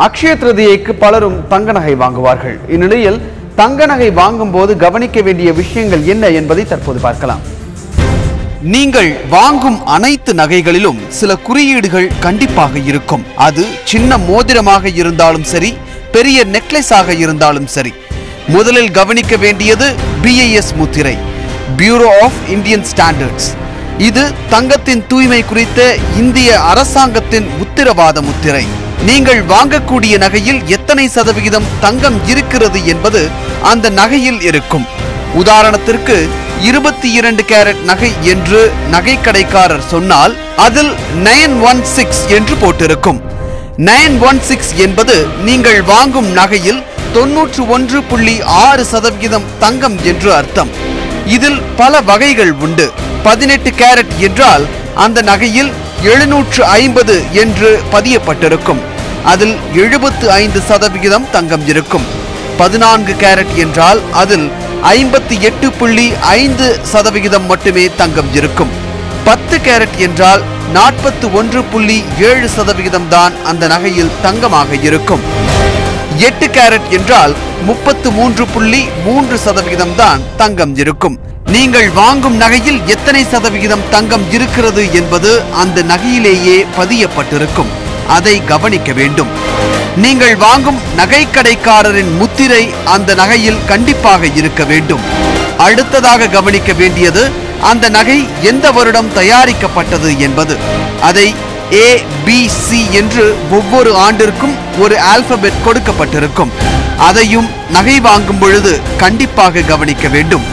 அக்ஷய திருதியைக்கு பலரும் தங்க நகை வாங்குவார்கள். இந்நிலையில் தங்க நகை வாங்கும் போது கவனிக்க வேண்டிய விஷயங்கள் என்ன என்பதை தற்போது பார்க்கலாம். நீங்கள் வாங்கும் அனைத்து நகைகளிலும் சில குறியீடுகள் கண்டிப்பாக இருக்கும். அது சின்ன மோதிரமாக இருந்தாலும் சரி, பெரிய நெக்லஸாக இருந்தாலும் சரி. முதலில் கவனிக்க வேண்டியது BIS முத்திரை, பியூரோ ஆஃப் இந்தியன் ஸ்டாண்டர்ட்ஸ். இது தங்கத்தின் தூய்மை குறித்த இந்திய அரசாங்கத்தின் உத்தரவாத முத்திரை. நீங்கள் வாங்கக்கூடிய நகையில் எத்தனை சதவிகிதம் தங்கம் இருக்கிறது என்பது அந்த நகையில் இருக்கும். உதாரணத்திற்கு 22 கேரட் நகை என்று நகைக்கடைக்காரர் சொன்னால் அதில் 916 என்று போட்டிருக்கும். 916 என்பது நீங்கள் வாங்கும் நகையில் 91.6% தங்கம் என்று அர்த்தம். இதில் பல வகைகள் உண்டு. 18 கேரட் என்றால் அந்த நகையில் 750 என்று பதியப்பட்டிருக்கும். அதில் 75% தங்கம் இருக்கும். 14 கேரட் என்றால் அதில் 58.5% மட்டுமே தங்கம் இருக்கும். 10 கேரட் என்றால் 41.7% தான் அந்த நகையில் தங்கமாக இருக்கும். 8 கேரட் என்றால் 33.3% தான் தங்கம் இருக்கும். நீங்கள் வாங்கும் நகையில் எத்தனை சதவிகிதம் தங்கம் இருக்கிறது என்பது அந்த நகையிலேயே பதியப்பட்டிருக்கும். அதை கவனிக்க வேண்டும். நீங்கள் வாங்கும் நகைக்கடைக்காரரின் முத்திரை அந்த நகையில் கண்டிப்பாக இருக்க வேண்டும். அடுத்ததாக கவனிக்க வேண்டியது அந்த நகை எந்த வருடம் தயாரிக்கப்பட்டது என்பது. அதை ABC என்று ஒவ்வொரு ஆண்டிற்கும் ஒரு ஆல்பபெட் கொடுக்கப்பட்டிருக்கும். அதையும் நகை வாங்கும் பொழுது கண்டிப்பாக கவனிக்க வேண்டும்.